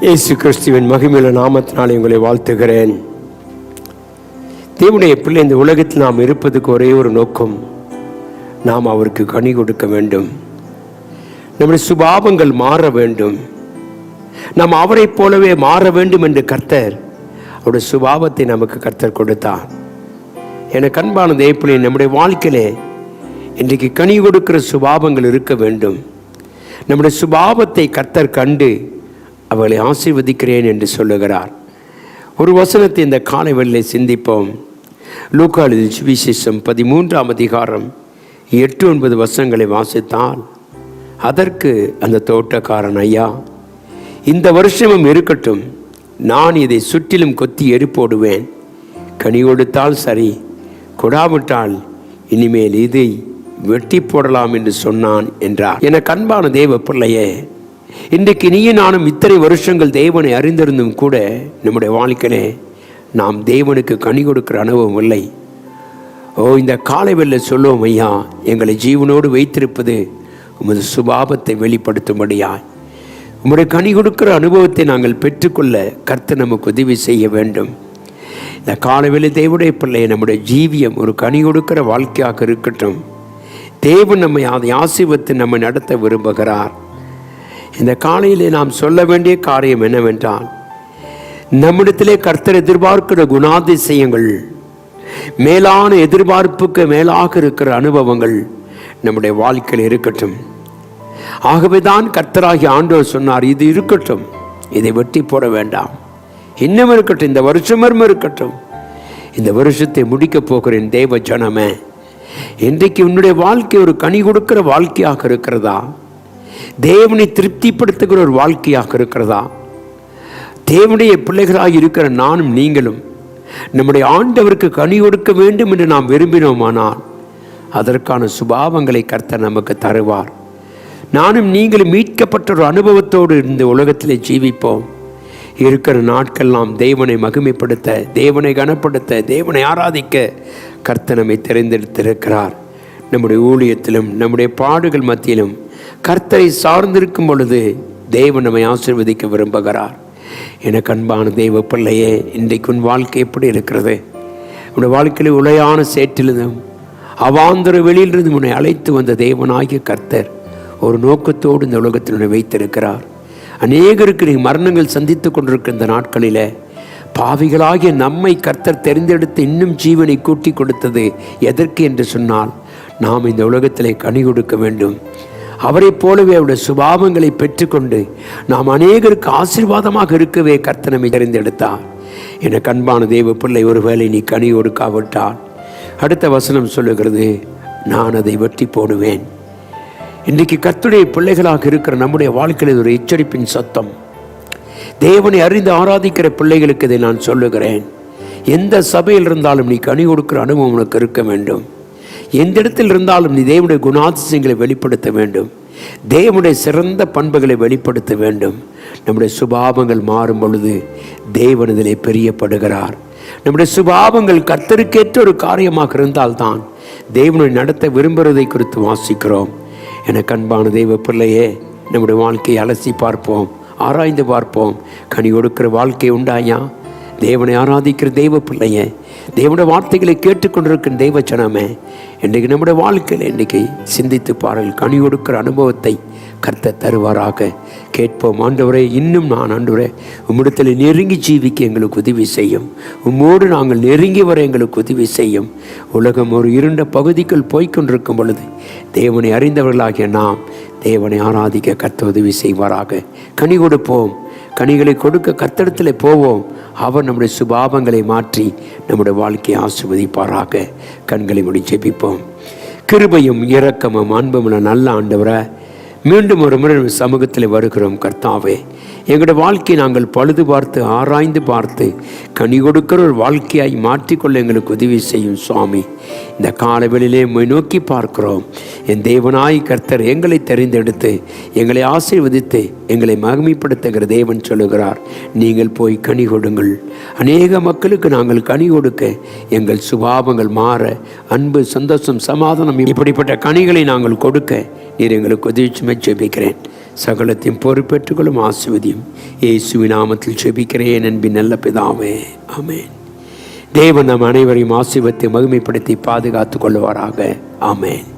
இயேசு கிறிஸ்துவின் மகிமையுள்ள நாமத்தினால் உங்களை வாழ்த்துகிறேன். தேவனுடைய பிள்ளை, இந்த உலகத்தில் நாம் இருப்பதுக்கு ஒரே ஒரு நோக்கம், நாம் அவருக்கு கனி கொடுக்க வேண்டும். நம்முடைய சுபாவங்கள் மாற வேண்டும். நாம் அவரை போலவே மாற வேண்டும் என்று கர்த்தர் அவருடைய சுபாவத்தை நமக்கு கர்த்தர் கொடுத்தார். எனக்கு அன்பான தேவப்பிள்ளை, நம்முடைய வாழ்க்கையிலே இன்றைக்கு கனி கொடுக்கிற சுபாவங்கள் இருக்க வேண்டும். நம்முடைய சுபாவத்தை கர்த்தர் கண்டு அவளை ஆசீர்வதிக்கிறேன் என்று சொல்லுகிறார். ஒரு வசனத்தை இந்த காலை வேளையிலே சிந்திப்போம். லூக்கா எழுதிய சுவிசேஷம் 13ஆம் அதிகாரம் 8-9 வசனங்களை வாசித்தால், அதற்கு அந்த தோட்டக்காரன், ஐயா, இந்த வருஷமும் இருக்கட்டும், நான் இதை சுற்றிலும் கொத்தி எரிப்போடுவேன். கனி கொடுத்தால் சரி, கொடாவிட்டால் இனிமேல் இதை வெட்டி போடலாம் என்று சொன்னான் என்றார். எனக்கு அன்பான தேவ பிள்ளையே, இன்றைக்கு நீயும் நானும் இத்தனை வருஷங்கள் தேவனை அறிந்திருந்தும் கூட நம்முடைய வாழ்க்கையிலே நாம் தேவனுக்கு கனி கொடுக்கிற அனுபவம் இல்லை. இந்த காலை வேளை சொல்லுவோம், ஐயா, எங்களை ஜீவனோடு வைத்திருப்பது உமது சுபாவத்தை வெளிப்படுத்தும்படியாய் உம்முடைய கனி கொடுக்கிற அனுபவத்தை நாங்கள் பெற்றுக்கொள்ள கர்த்தர் நமக்கு உதவி செய்ய வேண்டும். இந்த காலை வேளை தேவனுடைய பிள்ளையை, நம்முடைய ஜீவியம் ஒரு கனி கொடுக்கிற வாழ்க்கையாக இருக்கட்டும். தேவன் நம்மை அதை ஆசீர்வதித்து நம்மை நடத்த விரும்புகிறார். இந்த காலையிலே நாம் சொல்ல வேண்டிய காரியம் என்னவென்றால், நம்மிடத்திலே கர்த்தர் எதிர்பார்க்கிற குணாதிசயங்கள், மேலான எதிர்பார்ப்புக்கு மேலாக இருக்கிற அனுபவங்கள் நம்முடைய வாழ்க்கையில் இருக்கட்டும். ஆகவேதான் கர்த்தராகிய ஆண்டவர் சொன்னார், இது இருக்கட்டும், இதை வெட்டி போட வேண்டாம், இன்னும் இருக்கட்டும், இந்த வருஷமும் இருக்கட்டும். இந்த வருஷத்தை முடிக்கப் போகிறேன் தேவ ஜனமே. இன்றைக்கு உன்னுடைய வாழ்க்கை ஒரு கனி கொடுக்கிற வாழ்க்கையாக இருக்கிறதா? தேவனை திருப்திப்படுத்துகிற ஒரு வாழ்க்கையாக இருக்கிறதா? தேவனுடைய பிள்ளைகளாக இருக்கிற நானும் நீங்களும் நம்முடைய ஆண்டவருக்கு கனி கொடுக்க வேண்டும் என்று நாம் விரும்பினோமானால் அதற்கான சுபாவங்களை கர்த்தர் நமக்கு தருவார். நானும் நீங்களும் மீட்கப்பட்ட ஒரு அனுபவத்தோடு இந்த உலகத்திலே ஜீவிப்போம். இருக்கிற நாட்கள் நாம் தேவனை மகிமைப்படுத்த, தேவனை கனப்படுத்த, தேவனை ஆராதிக்க கர்த்தர் நம்மை தெரிந்தெடுத்திருக்கிறார். நம்முடைய ஊழியத்திலும் நம்முடைய பாடுகள் மத்தியிலும் கர்த்தரை சார்ந்திருக்கும் பொழுது தேவன் நம்மை ஆசீர்வதிக்க விரும்புகிறார். எனக்கு அன்பான தேவ பிள்ளையே, இன்றைக்கு உன் வாழ்க்கை எப்படி இருக்கிறது? உன்னுடைய வாழ்க்கையில் உளையான சேற்றிலிருந்தும் அவாந்தர வெளியிலிருந்து உன்னை அழைத்து வந்த தேவனாகிய கர்த்தர் ஒரு நோக்கத்தோடு இந்த உலகத்தில் உன்னை வைத்திருக்கிறார். அநேகருக்கு நீ மரணங்கள் சந்தித்து கொண்டிருக்கிற இந்த நாட்களில் பாவிகளாகிய நம்மை கர்த்தர் தெரிந்தெடுத்து இன்னும் ஜீவனை கூட்டி கொடுத்தது எதற்கு என்று சொன்னால், நாம் இந்த உலகத்திலே கனி கொடுக்க வேண்டும். அவரை போலவே அவருடைய சுபாவங்களை பெற்றுக்கொண்டு நாம் அநேகருக்கு ஆசீர்வாதமாக இருக்கவே கர்த்தர் நம்மை தெரிந்தெடுத்தார். எனக்கு அன்பான தேவ பிள்ளை, ஒருவேளை நீ கனி கொடுக்காவிட்டால் அடுத்த வசனம் சொல்லுகிறது, நான் அதை வெட்டி போடுவேன். இன்றைக்கு கர்த்தருடைய பிள்ளைகளாக இருக்கிற நம்முடைய வாழ்க்கையில் ஒரு எச்சரிப்பின் சத்தம். தேவனை அறிந்து ஆராதிக்கிற பிள்ளைகளுக்கு இதை நான் சொல்லுகிறேன். எந்த சபையில் இருந்தாலும் நீ கனி கொடுக்கிற அனுபவம் உனக்கு இருக்க வேண்டும். எந்த இடத்தில் இருந்தாலும் நீ தேவனுடைய குணாதிசயங்களை வெளிப்படுத்த வேண்டும். தேவனுடைய சிறந்த பண்புகளை வெளிப்படுத்த வேண்டும். நம்முடைய சுபாவங்கள் மாறும் பொழுது தேவன் இதிலே பிரியப்படுகிறார். நம்முடைய சுபாவங்கள் கர்த்தருக்கேற்ற ஒரு காரியமாக இருந்தால்தான் தேவனுடைய நடத்த விரும்புகிறதை குறித்து வாசிக்கிறோம். எனக்கு அன்பான தெய்வ பிள்ளையே, நம்முடைய வாழ்க்கையை அலசி பார்ப்போம், ஆராய்ந்து பார்ப்போம். கனி கொடுக்கிற வாழ்க்கை உண்டாயா? தேவனை ஆராதிக்கிற தெய்வ பிள்ளையே, தேவனுடைய வார்த்தைகளை கேட்டுக்கொண்டிருக்கிற தெய்வ ஜனமே, இன்றைக்கு நம்முடைய வாழ்க்கையில் இன்றைக்கு சிந்தித்து பாருங்கள். கனி கொடுக்கிற அனுபவத்தை கர்த்தர் தருவாராக. கேட்போம். ஆண்டவரே, இன்னும் நான் ஆண்டவரே உம்மிடத்தில் நெருங்கி ஜீவிக்க எங்களுக்கு உதவி செய்யும். உம்மோடு நாங்கள் நெருங்கி வர எங்களுக்கு உதவி செய்யும். உலகம் ஒரு இருண்ட பகுதிக்குள் போய்கொண்டிருக்கும் பொழுது தேவனை அறிந்தவர்களாகிய நாம் தேவனை ஆராதிக்க கர்த்தர் உதவி செய்வாராக. கனி கொடுப்போம். கனிகளை கொடுக்க கர்த்தரிடத்தில் போவோம். அவர் நம்முடைய சுபாவங்களை மாற்றி நம்முடைய வாழ்க்கையை ஆசீர்வதிப்பாராக. கண்களை மூடி ஜெபிப்போம். கிருபையும் இரக்கமும் அன்பும் நல்ல ஆண்டவரே, மீண்டும் ஒரு முறை சமூகத்தில் வருகிறோம். கர்த்தாவே, எங்களுடைய வாழ்க்கையை நாங்கள் பழுது பார்த்து ஆராய்ந்து பார்த்து கனி கொடுக்கிற ஒரு வாழ்க்கையாய் மாற்றிக்கொள்ள எங்களுக்கு உதவி செய்யும் சுவாமி. இந்த காலவெளியிலே நோக்கி பார்க்கிறோம். என் தேவனாய் கர்த்தர் எங்களை தெரிந்தெடுத்து எங்களை ஆசீர்வதித்து எங்களை மகிமைப்படுத்துகிற தேவன் சொல்லுகிறார், நீங்கள் போய் கனி கொடுங்கள். அநேக மக்களுக்கு நாங்கள் கனி கொடுக்க, எங்கள் சுபாவங்கள் மாற, அன்பு, சந்தோஷம், சமாதானம், இப்படிப்பட்ட கனிகளை நாங்கள் கொடுக்க நீர் எங்களுக்கு உதவி ஜெபிக்கிறேன். சகலத்தையும் பொறுப்பேற்றுக்கொள்ளும் ஆசீர்வதியும். இயேசுவின் நாமத்தில் ஜெபிக்கிறேன் அன்பின் நல்ல பிதாவே, ஆமென். தேவன் நம் அனைவரையும் ஆசீர்வதித்து மகிமைப்படுத்தி பாதுகாத்துக் கொள்வாராக. ஆமென்.